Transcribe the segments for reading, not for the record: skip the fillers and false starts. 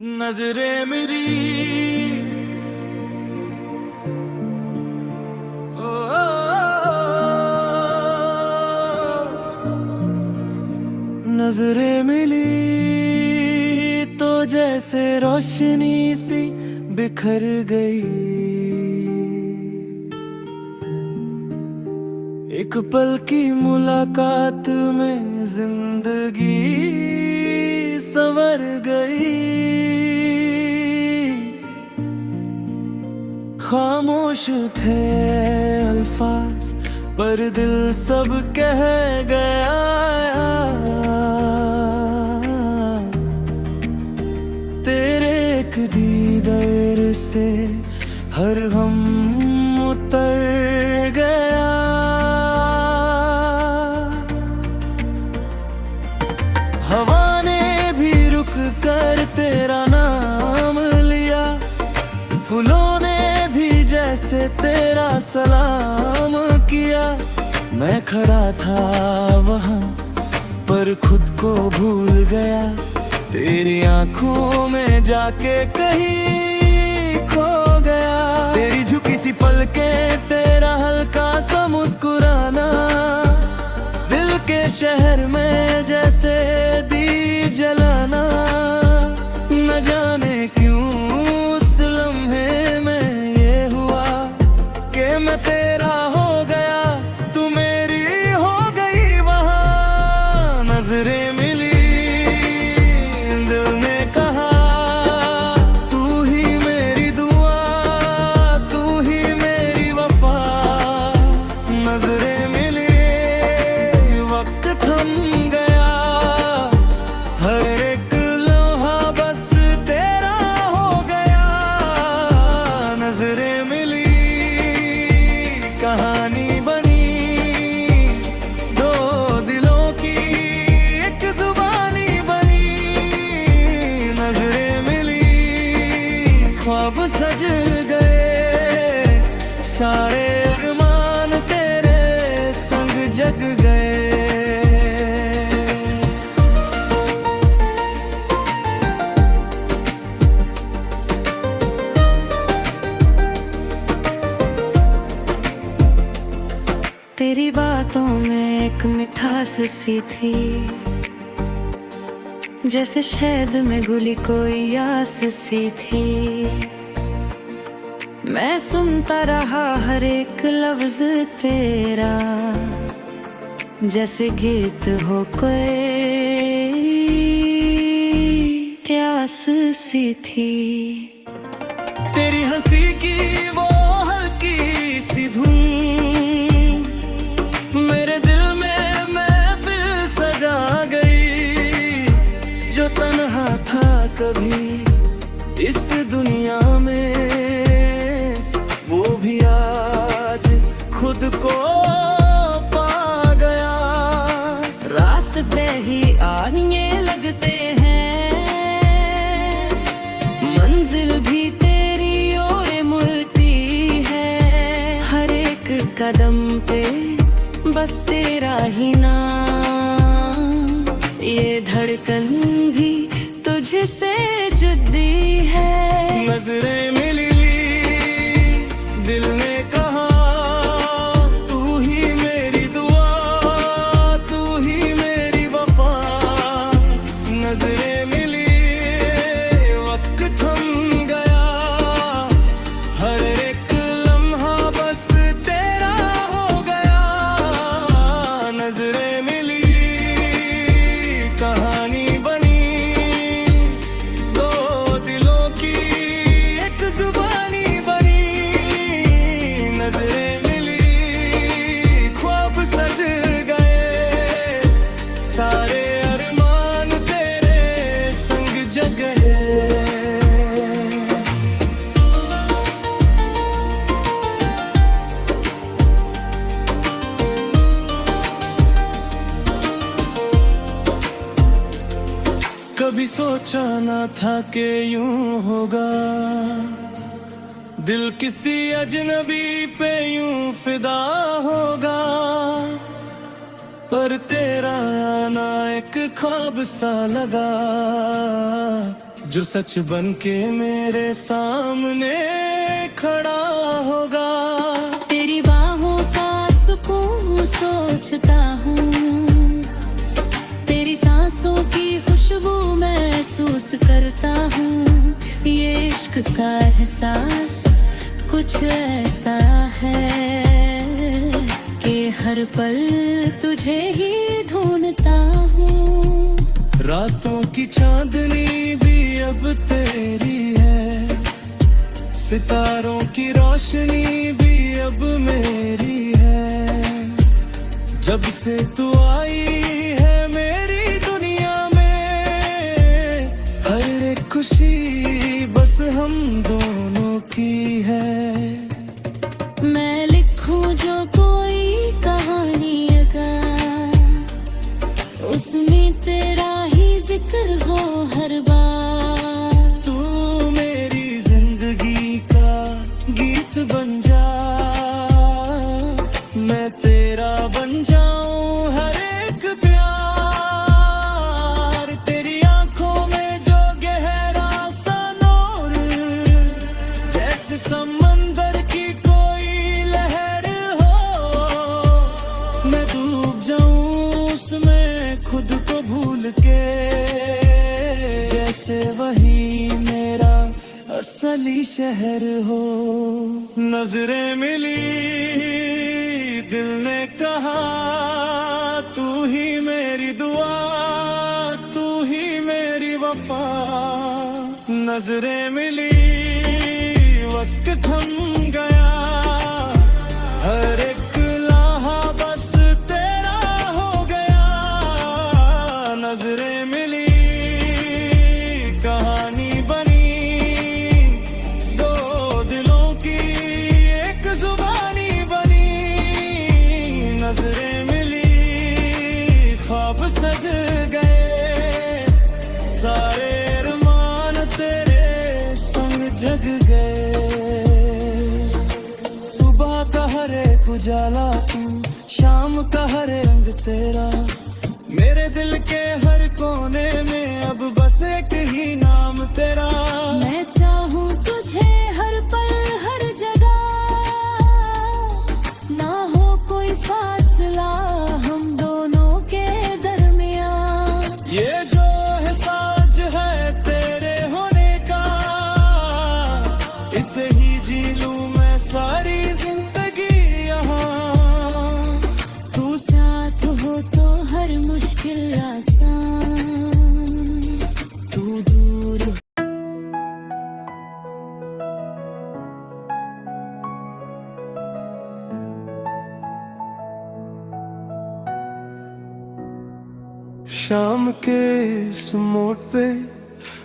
नजरें मेरी ओ, नजरें मिली तो जैसे रोशनी सी बिखर गई। एक पल की मुलाकात में जिंदगी संवर गई। खामोश थे अल्फाज पर दिल सब कह गया। तेरे एक दीदार से हर हम उतर गया। हवा ने भी रुक कर तेरा नाम लिया, फूलों ने भी जैसे तेरा सलाम किया। मैं खड़ा था वहाँ पर खुद को भूल गया, तेरी आंखों में जाके कहीं खो गया। तेरी झुकी सी पलकें, तेरा हल्का सा मुस्कुराना, दिल के शहर में जैसे दीप जलाना। न जाने क्यों उस लम्हे में ये हुआ कि मैं तेरा हो गया, तू मेरी हो गई। वहाँ नजरें मिली, दिल ने कहा तू ही मेरी दुआ, तू ही मेरी वफा। नजरें मिली, वक्त थम गया, हर एक लम्हा बस तेरा हो गया। नजरें मिली, कहानी बनी, दो दिलों की एक जुबानी बनी। नजरें मिली, ख्वाब सज गए, सारे अरमान तेरे संग जग गए। तेरी बातों में एक मिठास सी थी, जैसे शहद में घुली कोई आस सी थी। मैं सुनता रहा हर एक लफ्ज तेरा, जैसे गीत हो कोई प्यास सी थी। तेरी हंसी की वो हल्की सी धुन मेरे दिल में महफिल सजा गई। जो तन्हा था कभी इस दुनिया में, वो भी आज खुद को पा गया। रास्ते पे ही आने लगते हैं, मंजिल भी तेरी ओर मुड़ती है। हर एक कदम पे बस तेरा ही नाम, ये धड़कन भी तुझसे जुदी है। नजरें मिली, दिल ने कहा तू ही मेरी दुआ, तू ही मेरी वफा। नजरें मिली, वक्त थम गया, हर एक लम्हा बस तेरा हो गया। नजरें मिली, कहानी बनी, दो दिलों की एक जुबानी बनी। नजरें मिली, ख्वाब सज गए, सारे अरमान तेरे संग जग गए। कभी सोचा ना था कि यूं होगा, दिल किसी अजनबी पे यूं फिदा होगा। पर तेरा आना एक ख्वाब सा लगा, जो सच बन के मेरे सामने खड़ा होगा। तेरी बाहों का सुकून सोचता हूँ, तेरी सांसों की खुशबू महसूस करता हूँ। ये इश्क का एहसास कुछ ऐसा है कि हर पल तुझे ही ढूंढता हूँ। रातों की चांदनी भी अब तेरी है, सितारों की रोशनी भी अब मेरी है। जब से तू आई है मेरी दुनिया में, हर एक खुशी बस हम दोनों की है। मैं लिखूं जो कोई कहानी अगर, उसमें तेरा ही जिक्र हो हर बार। तू मेरी जिंदगी का गीत बन जा, मैं तेरा बन जाऊं हर एक प्यार। तेरी आंखों में जो गहरा सा नूर, जैसे समंदर की कोई लहर हो। मैं डूब जाऊं उसमें खुद को भूल के, जैसे वही मेरा असली शहर हो। नजरें मिली, दिल ने कहा तू ही मेरी दुआ, तू ही मेरी वफा। नजरें मिली, वक्त थम गया, हर एक लम्हा बस तेरा हो गया। नजरें मिली, कहानी बनी, दो दिलों की एक जुबानी बनी। नजरें मिली, ख्वाब सज गए, सारे अरमान तेरे संग जग गए। सुबह का हर एक उजाला तू, शाम का हर रंग तेरा, मेरे दिल के हर कोने में अब बस एक ही नाम तेरा। मैं चाहूँ तुझे हर पल हर जगह, ना हो कोई फासला हम दोनों के दरमियाँ। ये जो एहसास है तेरे होने का, इसे ही जी लूं मैं सारी जिंदगी यहाँ। तू साथ हो तो हर मुश्किल आसान, तू दूर हो। शाम के इस मोड़ पे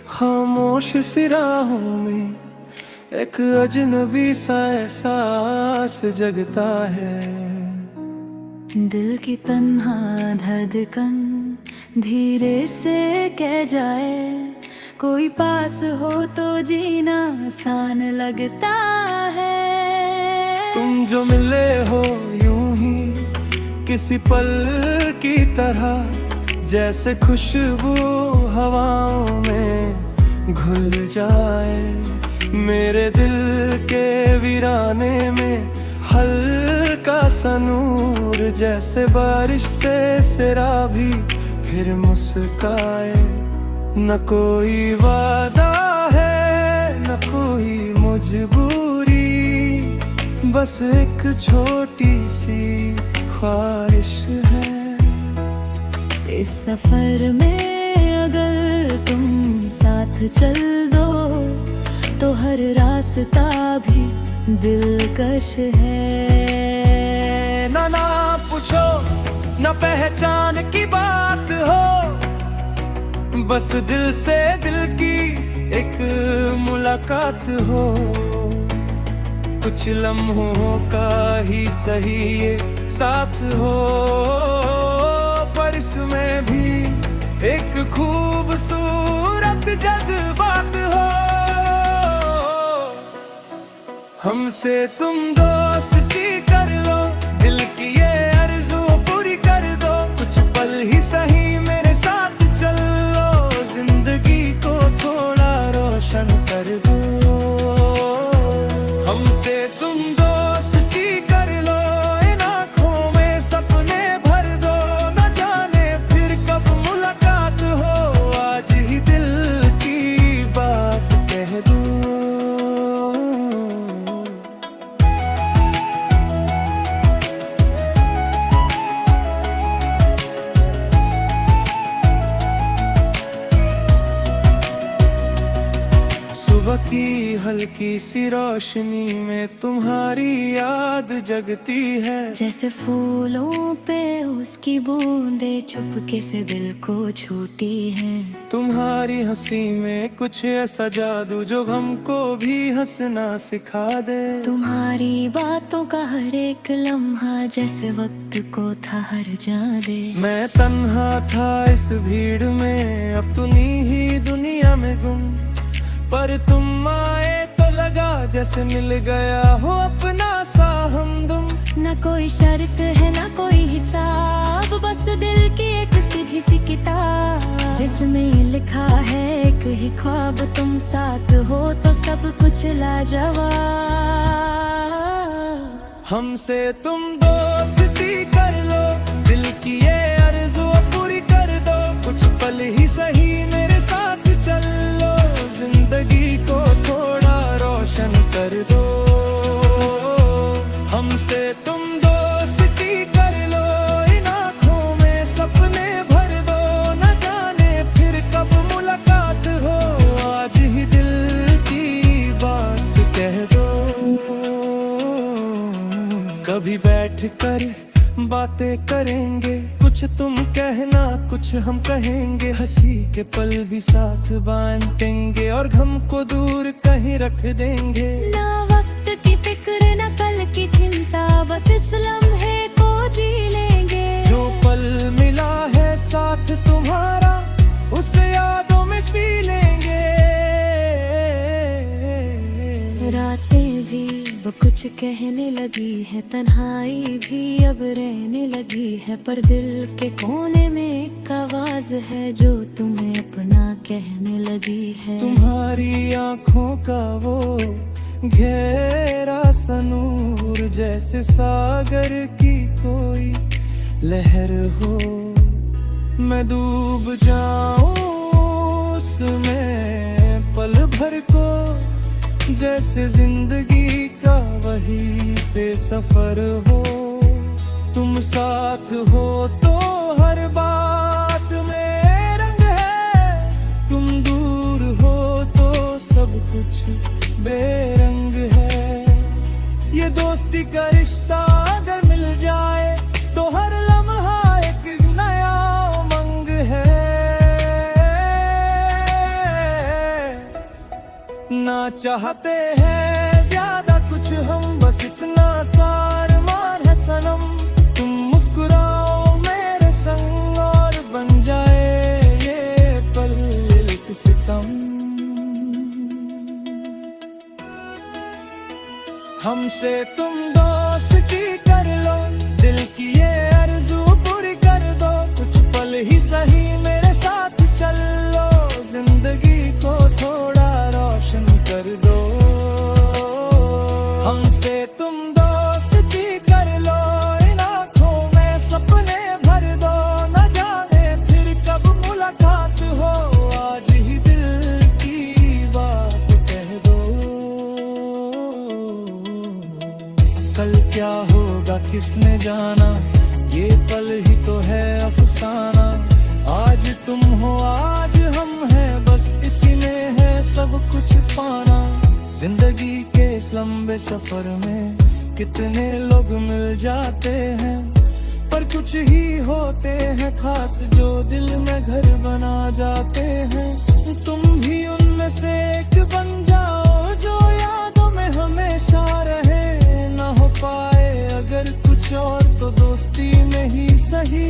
खामोश सी राहों में एक अजनबी सा एहसास जगता है। दिल की तन्हा धड़कन धीरे से कह जाए, कोई पास हो तो जीना आसान लगता है। तुम जो मिले हो यूं ही किसी पल की तरह, जैसे खुशबू हवाओं में घुल जाए। मेरे दिल के वीराने में हल्का सा नूर, जैसे बारिश से सिरा भी फिर मुस्काए। न कोई वादा है न कोई मजबूरी, बस एक छोटी सी ख्वाहिश है। इस सफर में अगर तुम साथ चल दो, तो हर रास्ता भी दिलकश है। ना पूछो न पहचान की बात हो, बस दिल से दिल की एक मुलाकात हो। कुछ लम्हों का ही सही ये साथ हो, पर इसमें भी एक खूबसूरत जज्बात हो। हमसे तुम दोस्ती कर लो, दिल की ये आरज़ू पूरी कर दो। कुछ पल ही सही मेरे साथ चल लो, जिंदगी को थोड़ा सुबह की हल्की सी रोशनी में तुम्हारी याद जगती है। जैसे फूलों पे उसकी बूंदे चुपके से दिल को छूती है। तुम्हारी हंसी में कुछ ऐसा जादू जो हमको भी हंसना सिखा दे। तुम्हारी बातों का हर एक लम्हा जैसे वक्त को था हर जा दे। मैं तन्हा था इस भीड़ में, अब तुनी ही दुनिया में गुम, पर तुम आए तो लगा जैसे मिल गया हो अपना सा हमदम। ना कोई शर्त है ना कोई हिसाब, बस दिल की एक सीधी सी किताब जिसमें लिखा है एक ही ख्वाब। तुम साथ हो तो सब कुछ लाजवाब। हमसे तुम दोस्ती कर लो, दिल की ये आरज़ू पूरी कर दो। कुछ पल ही सही मेरे साथ चल लो, जिंदगी को थोड़ा रोशन कर दो। हमसे तुम दोस्ती कर लो, इन आँखों में सपने भर दो। न जाने फिर कब मुलाकात हो, आज ही दिल की बात कह दो। कभी बैठ कर बातें करेंगे, कुछ तुम कहना कुछ हम कहेंगे। हंसी के पल भी साथ बांटेंगे और गम को दूर कहीं रख देंगे। ना वक्त की फिक्र ना कल की चिंता, बस इस लम्हे को जी लेंगे। जो पल मिला है साथ तुम्हारा, उसे यादों में सी लेंगे। रातें भी वो कुछ कहने लगी है, तन्हाई भी अब रहने लगी है, पर दिल के कोने में एक आवाज है जो तुम्हें अपना कहने लगी है। तुम्हारी आँखों का वो गहरा सा नूर, जैसे सागर की कोई लहर हो। मैं डूब जाऊं उसमें पल भर को, जैसे जिंदगी का वही पे सफर हो। तुम साथ हो तो हर बात में रंग है, तुम दूर हो तो सब कुछ बेरंग है। ये दोस्ती का रिश्ता अगर मिल जाए तो हर लम्हा एक नया उमंग है। ना चाहते हैं ज्यादा कुछ हम, बस इतना सा अरमान है सनम। तुम मुस्कुराओ मेरे संग और बन जाए ये पल एक सितम। हमसे तुम दोस्ती कर लो, दिल की ये आरज़ू पूरी कर दो। कुछ पल ही सही मेरे साथ चल लो, जिंदगी को थोड़ा रोशन कर दो। हमसे तुम दोस्ती कर लो, इन आँखों में सपने भर दो। न जाने फिर कब मुलाकात हो, आज ही दिल की बात कह दो। कल क्या होगा किसने जाना, ये पल ही तो है अफसाना। आज तुम हो आज हम हैं, बस इसी में है सब कुछ पाना। जिंदगी के इस लंबे सफर में कितने लोग मिल जाते हैं, पर कुछ ही होते हैं खास जो दिल में घर बना जाते हैं। तुम भी उनमें से एक बन जाओ जो यादों में हमेशा रहे। ना हो पाए अगर कुछ और तो दोस्ती में ही सही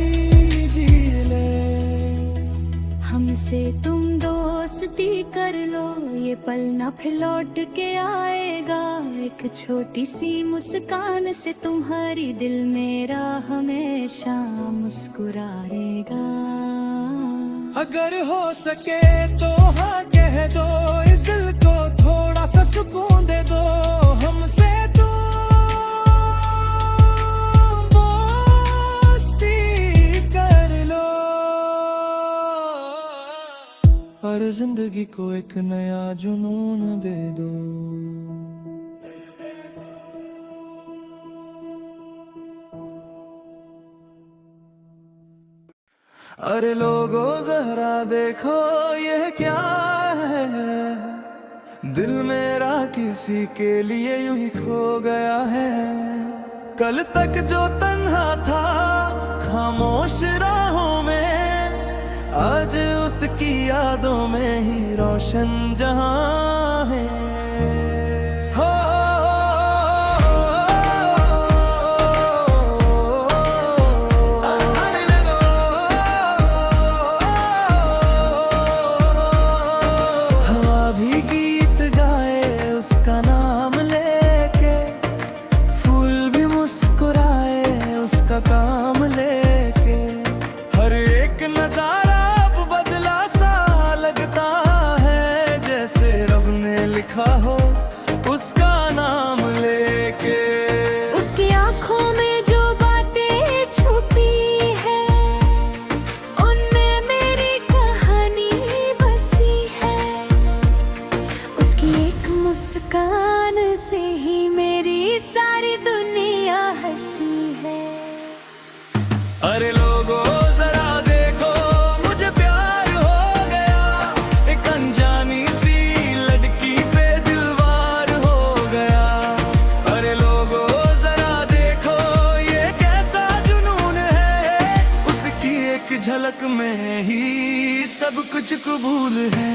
जी ले। हमसे तुम दोस्ती कर लो, ये पल ना फिर लौट के आएगा। एक छोटी सी मुस्कान से तुम्हारी दिल मेरा हमेशा मुस्कुराएगा। अगर हो सके तो हाँ कह दो, इस दिल को थोड़ा सा सुकून दे दो। हमसे हर जिंदगी को एक नया जुनून दे दो। अरे लोगो जरा देखो ये क्या है, दिल मेरा किसी के लिए यूं ही खो गया है। कल तक जो तन्हा था खामोश राहों में, आज उसकी यादों में ही रोशन जहां है। काम लेके हर एक नजारा अब बदला सा लगता है, जैसे रब ने लिखा हो उसका नाम लेके। उसकी आंखों में जो बातें छुपी है, उनमें मेरी कहानी बसी है। उसकी एक मुस्कान से ही मेरी सारी दुनिया हंसी है। अरे लोगों जरा देखो मुझे प्यार हो गया, एक अनजानी सी लड़की पे दिलवार हो गया। अरे लोगों जरा देखो ये कैसा जुनून है, उसकी एक झलक में ही सब कुछ कबूल है।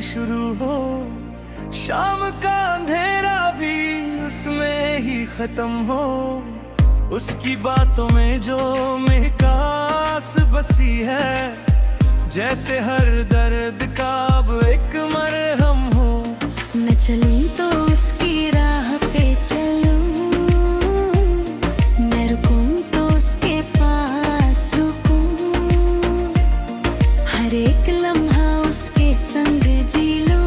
शुरू हो शाम का अंधेरा भी उसमें ही खत्म हो। उसकी बातों में जो मिकास बसी है, जैसे हर दर्द का अब एक मरहम हो। मैं चलूं तो उसकी राह पे चलूं, मैं रुकूं तो उसके पास रुकूं, हर एक लम्हा उसके संग जी लूं,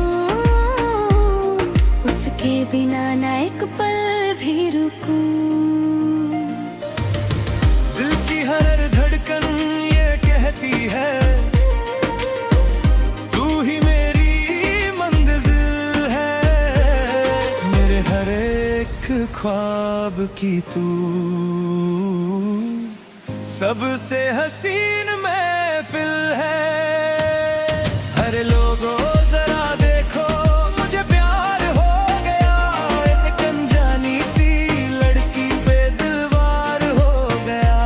उसके बिना ना एक पल भी रुकूं। दिल की हर धड़कन ये कहती है तू ही मेरी मंजिल है, मेरे हर एक ख्वाब की तू सबसे हसीन महफिल है। अरे लोगों जरा देखो मुझे प्यार हो गया, एक अनजानी सी लड़की पे दिलवार हो गया।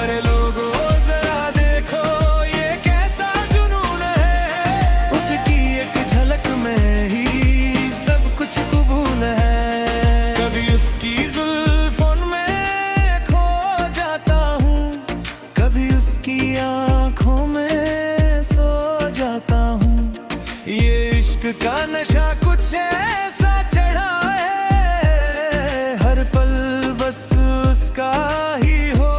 अरे लोगों जरा देखो ये कैसा जुनून है, उसकी एक झलक में ही सब कुछ कबूल है। कभी उसकी जुल्फों में खो जाता हूँ, कभी उसकी आँखों में ये इश्क का नशा कुछ ऐसा चढ़ा है, हर पल बस उसका ही हो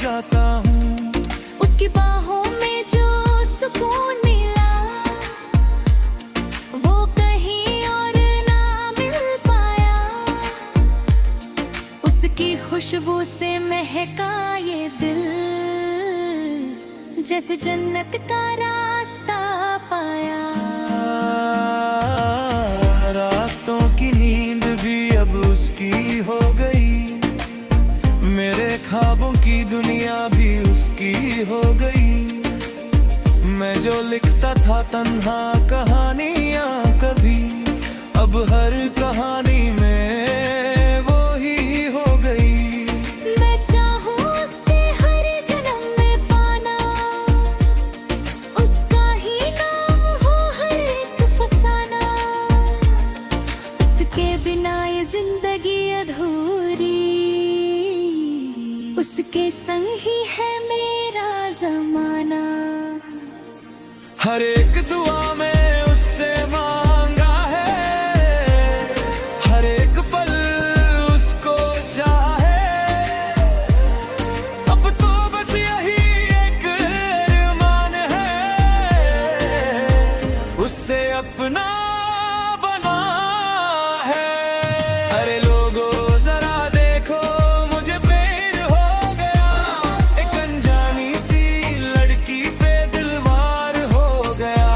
जाता हूँ। उसकी बाहों में जो सुकून मिला वो कहीं और ना मिल पाया, उसकी खुशबू से महका ये दिल, जैसे जन्नत का रास्ता पाया। रातों की नींद भी अब उसकी हो गई, मेरे ख्वाबों की दुनिया भी उसकी हो गई। मैं जो लिखता था तन्हा कहानियां कभी, अब हर कहानी में वो ही हो गई। मैं चाहूं उससे हर जन्म में पाना, उसका ही नाम हो हर एक फसाना, उसके बिना ये जिंदगी अधूरी, उसके संग ही है मेरा जमाना। हर एक दुआ में उससे मांगा है, हर एक पल उसको चाहे, अब तो बस यही एक अरमान है, उससे अपना बना है। अरे लोगों जरा देखो मुझे प्यार हो गया, एक अनजानी सी लड़की पे दिलवार हो गया।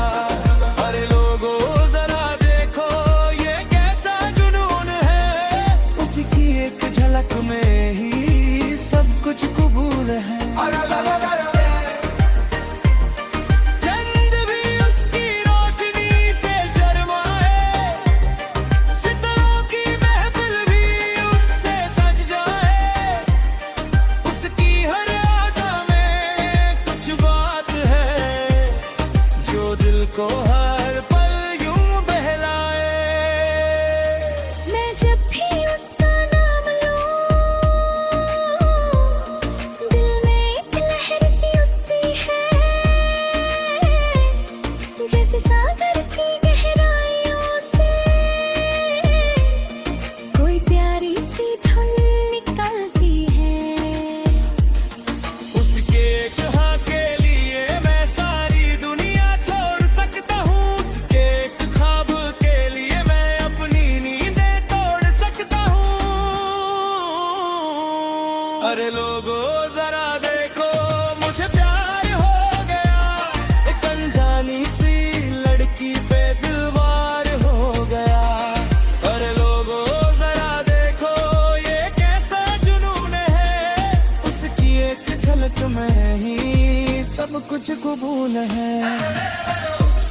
सब कुछ कबूल है।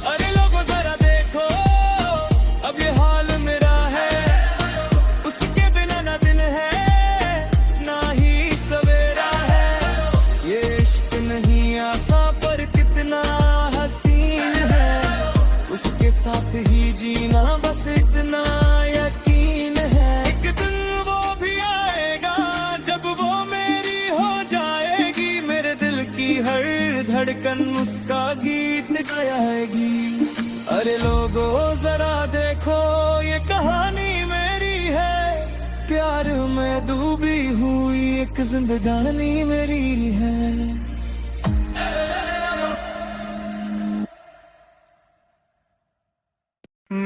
अरे लोगों जरा देखो अब ये हाल मेरा है, उसके बिना ना दिन है ना ही सवेरा है। ये इश्क नहीं आसान पर कितना हसीन है, उसके साथ ही जीना बस इतना यकीन है। एक दिन वो भी आएगा जब वो मेरी हो जाएगी, मेरे दिल की हर धड़कन उसका गीत गाएगी। अरे लोगों जरा देखो ये कहानी मेरी है, प्यार में डूबी हुई एक जिंदगानी मेरी है।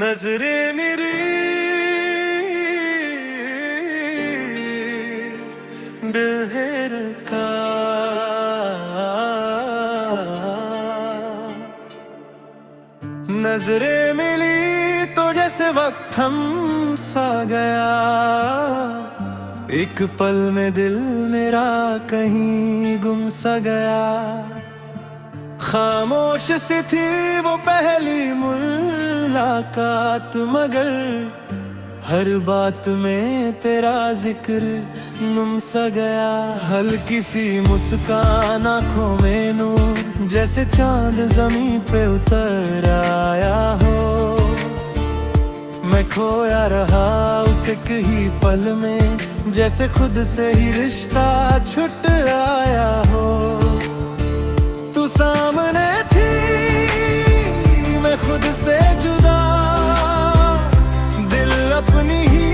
नजरे मेरी दिल का नजरे मिली तो जैसे वक्त थम सा गया, एक पल में दिल मेरा कहीं गुम सा गया। खामोश सी थी वो पहली मुलाकात, मगर हर बात में तेरा जिक्र नुम सा गया। हल्की सी मुस्कान आँखों में नूर, जैसे चांद जमीन पे उतर आया हो। मैं खोया रहा उस एक ही पल में, जैसे खुद से ही रिश्ता छुट आया हो। तू सामने थी मैं खुद से जुदा, दिल अपनी ही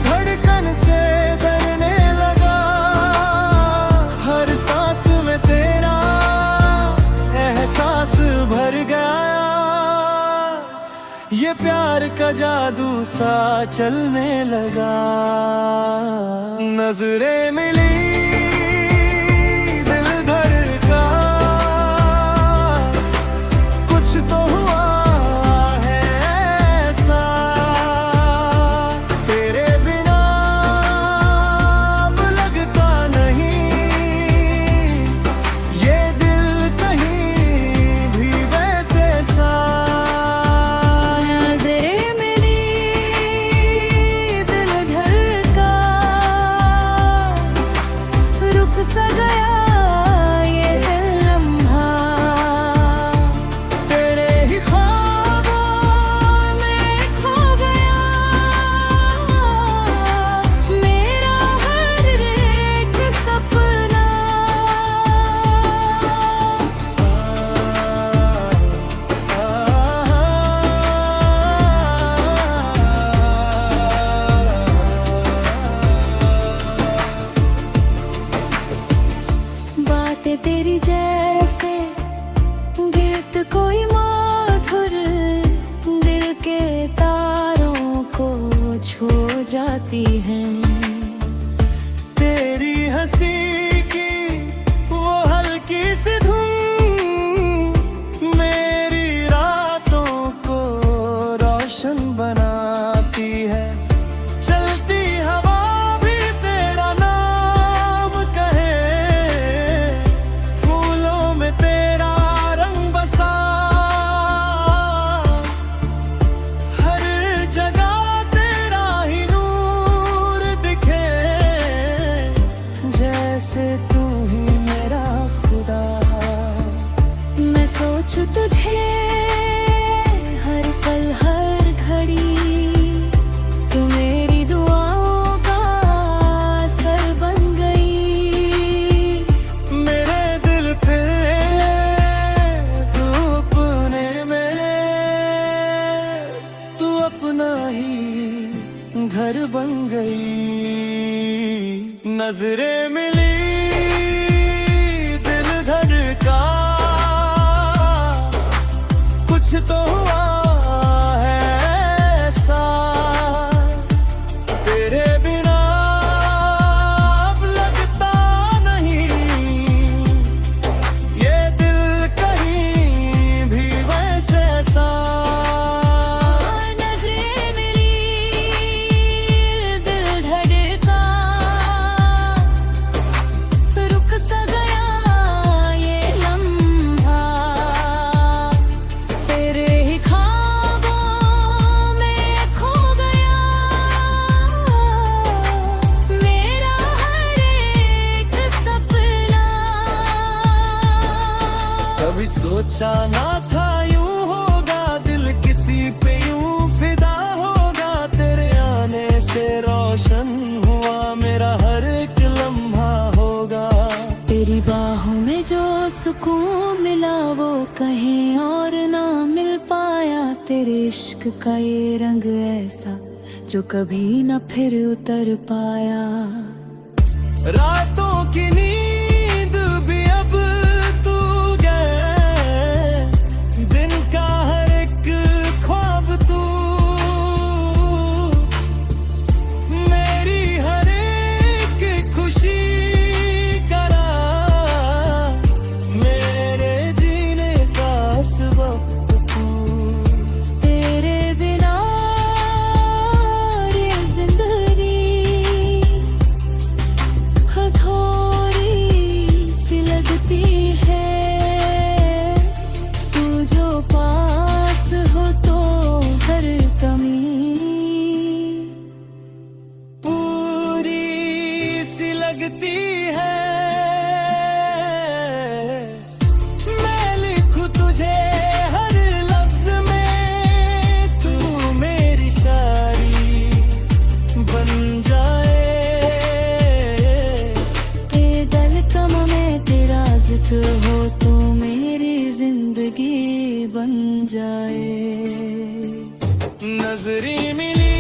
धड़कन से डरने लगा। हर सांस में तेरा एहसास भर गया, ये प्यार का जादू सा चलने लगा। नजरें मिली दिल धड़का, कुछ तो हुआ है ऐसा, तेरे बिना अब लगता नहीं ये दिल कहीं भी वैसे सा। नजरें मिली दिल धड़का, रुक सा गया ये लम्हा। तेरे ही ख्वाबों मैं खो गया, मेरा हर एक सपना। बातें तेरी जैसे गीत कोई माधुर, दिल के तारों को छू जाती हैं। तेरी हंसी की वो हल्की सी धुन, मेरी रातों को रोशन बनाती है। चलती हवा भी तेरा नाम कहे, फूलों में तेरा रंग बसा। हर जगह तेरा ही नूर दिखे, जैसे तू ही मेरा खुदा। मैं सोचूं तुझे हर पल हर घड़ी, तू मेरी दुआओं का असर बन गई। मेरे दिल पे तू अपने में, तू अपना ही घर बन गई। नजरें मिली दिल धड़का, कुछ तो हुआ है ऐसा, तेरे बिना अब लगता नहीं ये दिल कहीं भी वैसे सा। नजरें मिली दिल धड़का, कहीं और ना मिल पाया तेरे इश्क का ये रंग ऐसा जो कभी न फिर उतर पाया। रातों की नींद भी अब तू गए, दिन का हर एक ख्वाब तू, मेरी हर एक खुशी का राज, मेरे जीने का सबब तू। तेरे बिना ये जिंदगी हथौड़ी सी लगती है, तू जो पास हो तो हर कमी पूरी सी लगती है। मैं लिखूं तुझे हर लफ्ज में, तू मेरी शायरी बन जाए। तेरे दिल कम में तेरा जिक्र हो तो मेरी जिंदगी बन जाए। नजरी मिली